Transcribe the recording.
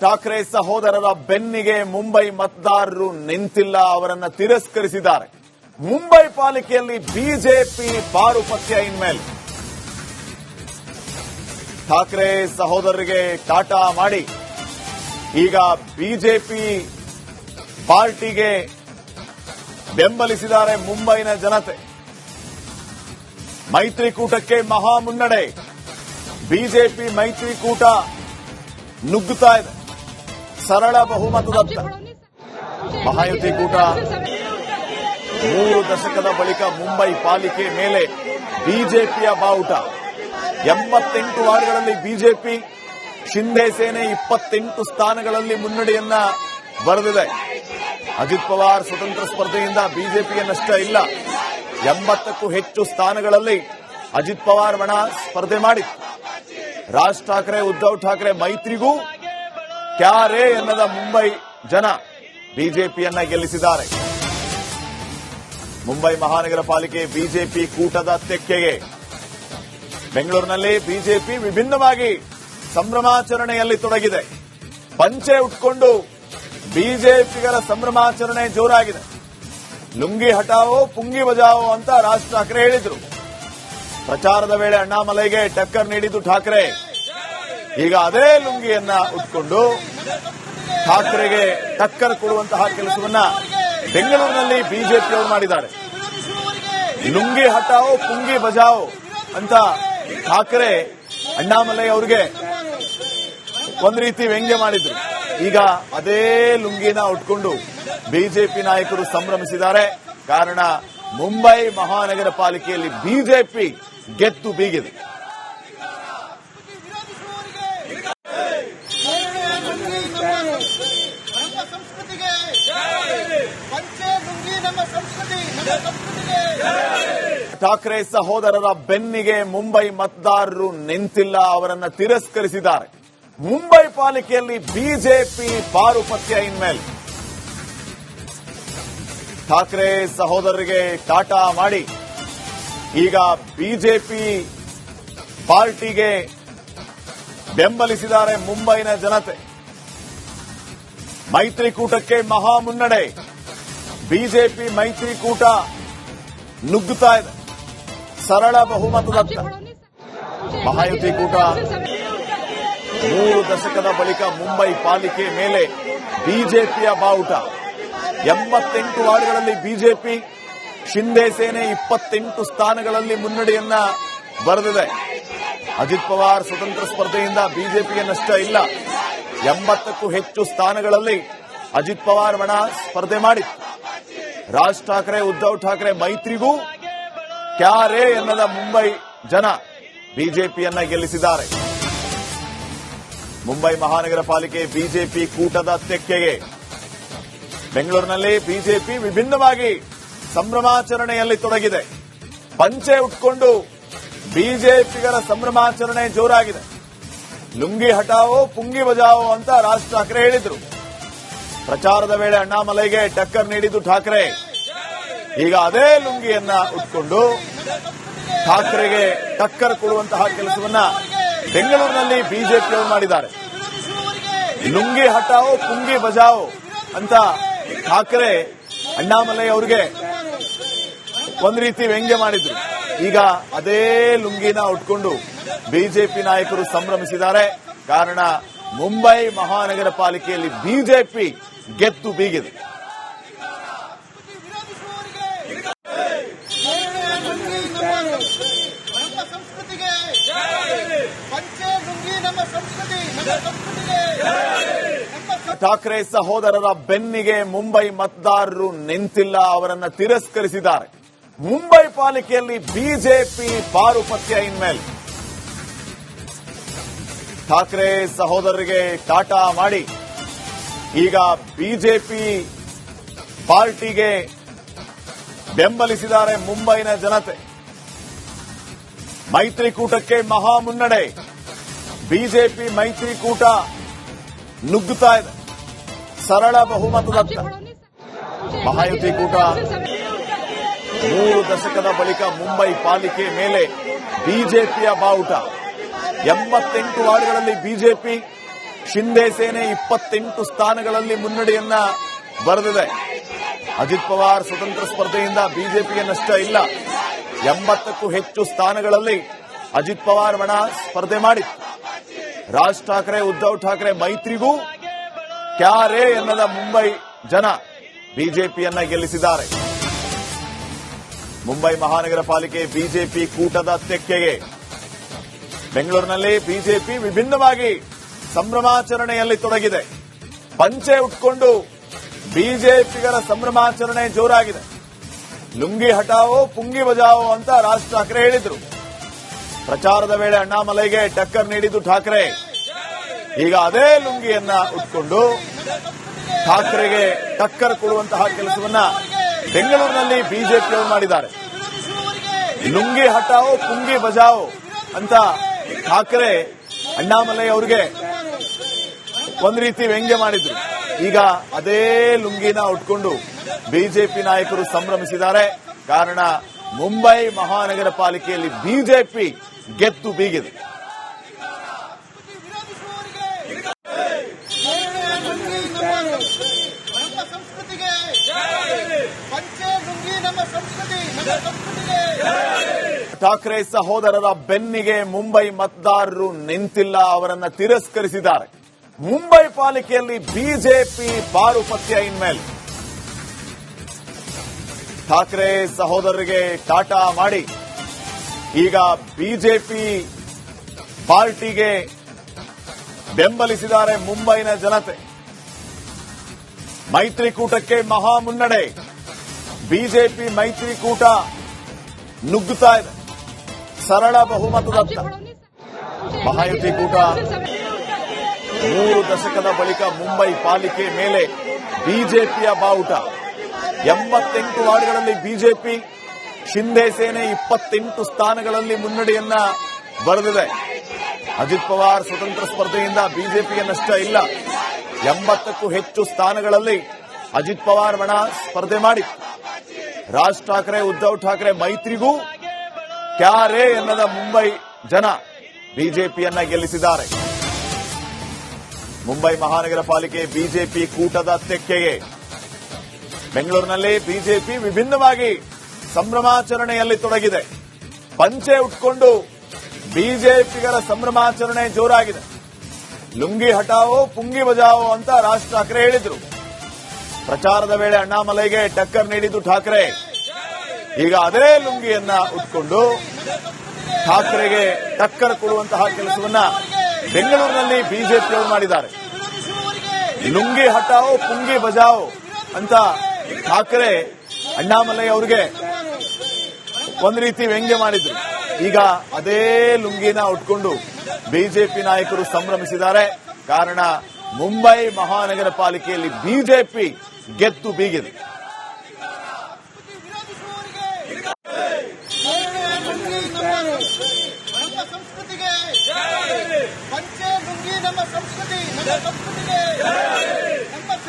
ಠಾಕ್ರೆ ಸಹೋದರರ ಬೆನ್ನಿಗೆ ಮುಂಬೈ ಮತದಾರರು ನಿಂತಿಲ್ಲ, ಅವರನ್ನ ತಿರಸ್ಕರಿಸಿದ್ದಾರೆ. ಮುಂಬೈ ಪಾಲಿಕೆಯಲ್ಲಿ ಬಿಜೆಪಿ ಪಾರುಪತ್ಯ ಇನ್ಮೇಲೆ ಠಾಕ್ರೆ ಸಹೋದರರಿಗೆ ಟಾಟಾ ಮಾಡಿ ಈಗ ಬಿಜೆಪಿ ಪಾರ್ಟಿಗೆ ಬೆಂಬಲಿಸಿದ್ದಾರೆ ಮುಂಬೈನ ಜನತೆ. ಮೈತ್ರಿಕೂಟಕ್ಕೆ ಮಹಾ ಮುನ್ನಡೆ. ಬಿಜೆಪಿ ಮೈತ್ರಿಕೂಟ ನುಗ್ಗುತ್ತಾ ಇದೆ ಸರಳ ಬಹುಮತದತ್ತ. ಮಹಾಯುತಿ ಕೂಟ 3 ದಶಕದ ಬಳಿಕ ಮುಂಬೈ ಪಾಲಿಕೆ ಮೇಲೆ ಬಿಜೆಪಿಯ ಬಾವುಟ. 88 ವಾರ್ಡ್ಗಳಲ್ಲಿ ಬಿಜೆಪಿ, ಶಿಂದೆ ಸೇನೆ 28 ಸ್ಥಾನಗಳಲ್ಲಿ ಮುನ್ನಡೆಯನ್ನ ಬರೆದಿದೆ. ಅಜಿತ್ ಪವಾರ್ ಸ್ವತಂತ್ರ ಸ್ಪರ್ಧೆಯಿಂದ ಬಿಜೆಪಿಗೆ ನಷ್ಟ ಇಲ್ಲ. 80ಕ್ಕೂ ಹೆಚ್ಚು ಸ್ಥಾನಗಳಲ್ಲಿ ಅಜಿತ್ ಪವಾರ್ ಬಣ ಸ್ಪರ್ಧೆ ಮಾಡಿತ್ತು. ರಾಜ್ ಠಾಕ್ರೆ ಉದ್ದವ್ ಠಾಕ್ರೆ ಮೈತ್ರಿಗೂ ಕ್ಯಾರೇ ಎನ್ನದ ಮುಂಬೈ ಜನ ಬಿಜೆಪಿಯನ್ನ ಗೆಲ್ಲಿಸಿದ್ದಾರೆ. ಮುಂಬೈ ಮಹಾನಗರ ಪಾಲಿಕೆ ಬಿಜೆಪಿ ಕೂಟದ ತೆಕ್ಕೆಗೆ. ಬೆಂಗಳೂರಿನಲ್ಲಿ ಬಿಜೆಪಿ ವಿಭಿನ್ನವಾಗಿ ಸಂಭ್ರಮಾಚರಣೆಯಲ್ಲಿ ತೊಡಗಿದೆ. ಪಂಚೆ ಉಟ್ಕೊಂಡು ಬಿಜೆಪಿಗರ ಸಂಭ್ರಮಾಚರಣೆ ಜೋರಾಗಿದೆ. ಲುಂಗಿ ಹಟಾವೋ ಪುಂಗಿ ಬಜಾವೋ ಅಂತ ರಾಜ್ ಠಾಕ್ರೆ ಹೇಳಿದ್ರು. ಪ್ರಚಾರದ ವೇಳೆ ಅಣ್ಣಾಮಲೈಗೆ ಟಕ್ಕರ್ ನೀಡಿದ್ದು ಠಾಕ್ರೆ. ಈಗ ಅದೇ ಲುಂಗಿಯನ್ನ ಉಟ್ಕೊಂಡು ಠಾಕ್ರೆಗೆ ಟಕ್ಕರ್ ಕೊಡುವಂತಹ ಕೆಲಸವನ್ನ ಬೆಂಗಳೂರಿನಲ್ಲಿ ಬಿಜೆಪಿಯವರು ಮಾಡಿದ್ದಾರೆ. ಲುಂಗಿ ಹಟಾವೋ ಪುಂಗಿ ಬಜಾವೋ ಅಂತ ಠಾಕ್ರೆ ಅಣ್ಣಾಮಲೈ ಅವರಿಗೆ ಒಂದ್ ರೀತಿ ವ್ಯಂಗ್ಯ ಮಾಡಿದ್ರು. ಈಗ ಅದೇ ಲುಂಗಿನ ಉಟ್ಕೊಂಡು ಬಿಜೆಪಿ ನಾಯಕರು ಸಂಭ್ರಮಿಸಿದ್ದಾರೆ. ಕಾರಣ ಮುಂಬೈ ಮಹಾನಗರ ಪಾಲಿಕೆಯಲ್ಲಿ ಬಿಜೆಪಿ ಗೆದ್ದು ಬೀಗಿದೆ. ಠಾಕ್ರೆ ಸಹೋದರರ ಬೆನ್ನಿಗೆ ಮುಂಬೈ ಮತದಾರರು ನಿಂತಿಲ್ಲ, ಅವರನ್ನ ತಿರಸ್ಕರಿಸಿದ್ದಾರೆ. ಮುಂಬೈ ಪಾಲಿಕೆಯಲ್ಲಿ ಬಿಜೆಪಿ ಪಾರುಪತ್ಯ ಇನ್ಮೇಲೆ ಠಾಕ್ರೆ ಸಹೋದರರಿಗೆ ಟಾಟಾ ಮಾಡಿ ಈಗ ಬಿಜೆಪಿ ಪಾರ್ಟಿಗೆ ಬೆಂಬಲಿಸಿದ್ದಾರೆ ಮುಂಬೈನ ಜನತೆ. ಮೈತ್ರಿಕೂಟಕ್ಕೆ ಮಹಾ ಮುನ್ನಡೆ. ಬಿಜೆಪಿ ಮೈತ್ರಿಕೂಟ ನುಗ್ಗುತ್ತಾ ಇದೆ ಸರಳ ಬಹುಮತದತ್ತ. ಮಹಾಯುತಿ ಕೂಟ 3 ದಶಕದ ಬಳಿಕ ಮುಂಬೈ ಪಾಲಿಕೆ ಮೇಲೆ ಬಿಜೆಪಿಯ ಬಾವುಟ. 88 ವಾರ್ಡ್ಗಳಲ್ಲಿ ಬಿಜೆಪಿ, ಶಿಂದೆ ಸೇನೆ 28 ಸ್ಥಾನಗಳಲ್ಲಿ ಮುನ್ನಡೆಯನ್ನ ಬರೆದಿದೆ. ಅಜಿತ್ ಪವಾರ್ ಸ್ವತಂತ್ರ ಸ್ಪರ್ಧೆಯಿಂದ ಬಿಜೆಪಿಗೆ ನಷ್ಟ ಇಲ್ಲ. 80ಕ್ಕೂ ಹೆಚ್ಚು ಸ್ಥಾನಗಳಲ್ಲಿ ಅಜಿತ್ ಪವಾರ್ ಬಣ ಸ್ಪರ್ಧೆ ಮಾಡಿತ್ತು. ರಾಜ್ ಠಾಕ್ರೆ ಉದ್ದವ್ ಠಾಕ್ರೆ ಮೈತ್ರಿಗೂ ಕ್ಯಾರೇ ಎನ್ನದ ಮುಂಬೈ ಜನ ಬಿಜೆಪಿಯನ್ನ ಗೆಲ್ಲಿಸಿದ್ದಾರೆ. ಮುಂಬೈ ಮಹಾನಗರ ಪಾಲಿಕೆ ಬಿಜೆಪಿ ಕೂಟದ ತೆಕ್ಕೆಗೆ. ಬೆಂಗಳೂರಿನಲ್ಲಿ ಬಿಜೆಪಿ ವಿಭಿನ್ನವಾಗಿ ಸಂಭ್ರಮಾಚರಣೆಯಲ್ಲಿ ತೊಡಗಿದೆ. ಪಂಚೆ ಉಟ್ಕೊಂಡು ಬಿಜೆಪಿಗರ ಸಂಭ್ರಮಾಚರಣೆ ಜೋರಾಗಿದೆ. ಲುಂಗಿ ಹಟಾವೋ ಪುಂಗಿ ಬಜಾವೋ ಅಂತ ರಾಜ್ ಠಾಕ್ರೆ ಹೇಳಿದ್ರು. ಪ್ರಚಾರದ ವೇಳೆ ಅಣ್ಣಾಮಲೈಗೆ ಟಕ್ಕರ್ ನೀಡಿದ್ದು ಠಾಕ್ರೆ. ಈಗ ಅದೇ ಲುಂಗಿಯನ್ನ ಉಟ್ಕೊಂಡು ಠಾಕ್ರೆಗೆ ಟಕ್ಕರ್ ಕೊಡುವಂತಹ ಕೆಲಸವನ್ನ ಬೆಂಗಳೂರಿನಲ್ಲಿ ಬಿಜೆಪಿಯವರು ಮಾಡಿದ್ದಾರೆ. ಲುಂಗಿ ಹಟಾವೋ ಪುಂಗಿ ಬಜಾವೋ ಅಂತ ಠಾಕ್ರೆ ಅಣ್ಣಾಮಲೈ ಅವರಿಗೆ ಒಂದ್ ರೀತಿ ವ್ಯಂಗ್ಯ ಮಾಡಿದ್ರು. ಈಗ ಅದೇ ಲುಂಗಿನ ಉಟ್ಕೊಂಡು ಬಿಜೆಪಿ ನಾಯಕರು ಸಂಭ್ರಮಿಸಿದ್ದಾರೆ. ಕಾರಣ ಮುಂಬೈ ಮಹಾನಗರ ಪಾಲಿಕೆಯಲ್ಲಿ ಬಿಜೆಪಿ ಗೆದ್ದು ಬೀಗಿದೆ. ಠಾಕ್ರೆ ಸಹೋದರರ ಬೆನ್ನಿಗೆ ಮುಂಬೈ ಮತದಾರರು ನಿಂತಿಲ್ಲ, ಅವರನ್ನ ತಿರಸ್ಕರಿಸಿದ್ದಾರೆ. ಮುಂಬೈ ಪಾಲಿಕೆಯಲ್ಲಿ ಬಿಜೆಪಿ ಪಾರುಪತ್ಯ ಇನ್ಮೇಲೆ ಠಾಕ್ರೆ ಸಹೋದರರಿಗೆ ಟಾಟಾ ಮಾಡಿ ಈಗ ಬಿಜೆಪಿ ಪಾರ್ಟಿಗೆ ಬೆಂಬಲಿಸಿದ್ದಾರೆ ಮುಂಬೈನ ಜನತೆ. ಮೈತ್ರಿಕೂಟಕ್ಕೆ ಮಹಾ ಮುನ್ನಡೆ. ಬಿಜೆಪಿ ಮೈತ್ರಿಕೂಟ ನುಗ್ಗುತ್ತಾ ಇದೆ ಸರಳ ಬಹುಮತದತ್ತ. ಮಹಾಯುತಿ ಕೂಟ 3 ದಶಕದ ಬಳಿಕ ಮುಂಬೈ ಪಾಲಿಕೆ ಮೇಲೆ ಬಿಜೆಪಿಯ ಬಾವುಟ. 88 ವಾರ್ಡ್ಗಳಲ್ಲಿ ಬಿಜೆಪಿ, ಶಿಂದೆ ಸೇನೆ 28 ಸ್ಥಾನಗಳಲ್ಲಿ ಮುನ್ನಡೆಯನ್ನ ಬರೆದಿದೆ. ಅಜಿತ್ ಪವಾರ್ ಸ್ವತಂತ್ರ ಸ್ಪರ್ಧೆಯಿಂದ ಬಿಜೆಪಿಗೆ ನಷ್ಟ ಇಲ್ಲ. 80ಕ್ಕೂ ಹೆಚ್ಚು ಸ್ಥಾನಗಳಲ್ಲಿ ಅಜಿತ್ ಪವಾರ್ ಬಣ ಸ್ಪರ್ಧೆ ಮಾಡಿತ್ತು. ರಾಜ್ ಠಾಕ್ರೆ ಉದ್ದವ್ ಠಾಕ್ರೆ ಮೈತ್ರಿಗೂ ಕ್ಯಾರೇ ಎನ್ನದ ಮುಂಬೈ ಜನ ಬಿಜೆಪಿಯನ್ನ ಗೆಲ್ಲಿಸಿದ್ದಾರೆ. ಮುಂಬೈ ಮಹಾನಗರ ಪಾಲಿಕೆ ಬಿಜೆಪಿ ಕೂಟದ ತೆಕ್ಕೆಗೆ. ಬೆಂಗಳೂರಿನಲ್ಲಿ ಬಿಜೆಪಿ ವಿಭಿನ್ನವಾಗಿ ಸಂಭ್ರಮಾಚರಣೆಯಲ್ಲಿ ತೊಡಗಿದೆ. ಪಂಚೆ ಉಟ್ಕೊಂಡು ಬಿಜೆಪಿಗರ ಸಂಭ್ರಮಾಚರಣೆ ಜೋರಾಗಿದೆ. ಲುಂಗಿ ಹಟಾವೋ ಪುಂಗಿ ಬಜಾವೋ ಅಂತ ರಾಜ್ ಠಾಕ್ರೆ ಹೇಳಿದ್ರು. ಪ್ರಚಾರದ ವೇಳೆ ಅಣ್ಣಾಮಲೈಗೆ ಟಕ್ಕರ್ ನೀಡಿದ್ದು ಠಾಕ್ರೆ. ಈಗ ಅದೇ ಲುಂಗಿಯನ್ನ ಉಟ್ಕೊಂಡು ಠಾಕ್ರೆಗೆ ಟಕ್ಕರ್ ಕೊಡುವಂತಹ ಕೆಲಸವನ್ನ ಬೆಂಗಳೂರಿನಲ್ಲಿ ಬಿಜೆಪಿಯವರು ಮಾಡಿದ್ದಾರೆ. ಲುಂಗಿ ಹಟಾವೋ ಪುಂಗಿ ಬಜಾವೋ ಅಂತ ಠಾಕ್ರೆ ಅಣ್ಣಾಮಲೈ ಅವರಿಗೆ ಒಂದ್ ರೀತಿ ವ್ಯಂಗ್ಯ ಮಾಡಿದ್ರು. ಈಗ ಅದೇ ಲುಂಗಿನ ಉಟ್ಕೊಂಡು ಬಿಜೆಪಿ ನಾಯಕರು ಸಂಭ್ರಮಿಸಿದ್ದಾರೆ. ಕಾರಣ ಮುಂಬೈ ಮಹಾನಗರ ಪಾಲಿಕೆಯಲ್ಲಿ ಬಿಜೆಪಿ ಗೆದ್ದು ಬೀಗಿದೆ. ಠಾಕ್ರೆ ಸಹೋದರರ ಬೆನ್ನಿಗೆ ಮುಂಬೈ ಮತದಾರರು ನಿಂತಿಲ್ಲ, ಅವರನ್ನ ತಿರಸ್ಕರಿಸಿದ್ದಾರೆ. ಮುಂಬೈ ಪಾಲಿಕೆಯಲ್ಲಿ ಬಿಜೆಪಿ ಪಾರುಪತ್ಯ ಇನ್ಮೇಲೆ. ಠಾಕ್ರೆ ಸಹೋದರರಿಗೆ ಟಾಟಾ ಮಾಡಿ ಈಗ ಬಿಜೆಪಿ ಪಾರ್ಟಿಗೆ ಬೆಂಬಲಿಸಿದ್ದಾರೆ ಮುಂಬೈನ ಜನತೆ. ಮೈತ್ರಿಕೂಟಕ್ಕೆ ಮಹಾ ಮುನ್ನಡೆ. ಬಿಜೆಪಿ ಮೈತ್ರಿಕೂಟ ನುಗ್ಗುತ್ತಾ ಇದೆ ಸರಳ ಬಹುಮತದತ್ತ. ಮಹಾಯುತಿ ಕೂಟ 3 ದಶಕದ ಬಳಿಕ ಮುಂಬೈ ಪಾಲಿಕೆ ಮೇಲೆ ಬಿಜೆಪಿಯ ಬಾವುಟ. 88 ವಾರ್ಡ್ಗಳಲ್ಲಿ ಬಿಜೆಪಿ. ಶಿಂದೆ ಸೇನೆ 28 ಸ್ಥಾನಗಳಲ್ಲಿ ಮುನ್ನಡೆಯನ್ನ ಬರೆದಿದೆ. ಅಜಿತ್ ಪವಾರ್ ಸ್ವತಂತ್ರ ಸ್ಪರ್ಧೆಯಿಂದ ಬಿಜೆಪಿಗೆ ನಷ್ಟ ಇಲ್ಲ. 80ಕ್ಕೂ ಹೆಚ್ಚು ಸ್ಥಾನಗಳಲ್ಲಿ ಅಜಿತ್ ಪವಾರ್ ಬಣ ಸ್ಪರ್ಧೆ ಮಾಡಿತ್ತು. ರಾಜ್ ಠಾಕ್ರೆ ಉದ್ದವ್ ಠಾಕ್ರೆ ಮೈತ್ರಿಗೂ ಕ್ಯಾರೇ ಎನ್ನದ ಮುಂಬೈ ಜನ ಬಿಜೆಪಿಯನ್ನ ಗೆಲ್ಲಿಸಿದ್ದಾರೆ. ಮುಂಬೈ ಮಹಾನಗರ ಪಾಲಿಕೆ ಬಿಜೆಪಿ ಕೂಟದ ತೆಕ್ಕೆಗೆ. ಬೆಂಗಳೂರಿನಲ್ಲಿ ಬಿಜೆಪಿ ವಿಭಿನ್ನವಾಗಿ ಸಂಭ್ರಮಾಚರಣೆಯಲ್ಲಿ ತೊಡಗಿದೆ. ಪಂಚೆ ಉಟ್ಕೊಂಡು ಬಿಜೆಪಿಗರ ಸಂಭ್ರಮಾಚರಣೆ ಜೋರಾಗಿದೆ. ಲುಂಗಿ ಹಟಾವೋ ಪುಂಗಿ ಬಜಾವೋ ಅಂತ ರಾಜ್ ಠಾಕ್ರೆ ಹೇಳಿದ್ರು. ಪ್ರಚಾರದ ವೇಳೆ ಅಣ್ಣಾಮಲೈಗೆ ಟಕ್ಕರ್ ನೀಡಿದ್ದು ಠಾಕ್ರೆ. ಈಗ ಅದೇ ಲುಂಗಿಯನ್ನ ಉಟ್ಕೊಂಡು ಠಾಕ್ರೆಗೆ ಟಕ್ಕರ್ ಕೊಡುವಂತಹ ಕೆಲಸವನ್ನ ಬೆಂಗಳೂರಿನಲ್ಲಿ ಬಿಜೆಪಿಯವರು ಮಾಡಿದ್ದಾರೆ. ಲುಂಗಿ ಹಟಾವೋ ಪುಂಗಿ ಬಜಾವೋ ಅಂತ ಠಾಕ್ರೆ ಅಣ್ಣಾಮಲೈ ಅವರಿಗೆ ಒಂದ್ ರೀತಿ ವ್ಯಂಗ್ಯ ಮಾಡಿದ್ರು. ಈಗ ಅದೇ ಲುಂಗಿನ ಉಟ್ಕೊಂಡು ಬಿಜೆಪಿ ನಾಯಕರು ಸಂಭ್ರಮಿಸಿದ್ದಾರೆ. ಕಾರಣ ಮುಂಬೈ ಮಹಾನಗರ ಪಾಲಿಕೆಯಲ್ಲಿ ಬಿಜೆಪಿ ಗೆದ್ದು ಬೀಗಿದೆ. ಸಂಸ್ಕೃತಿಗೆ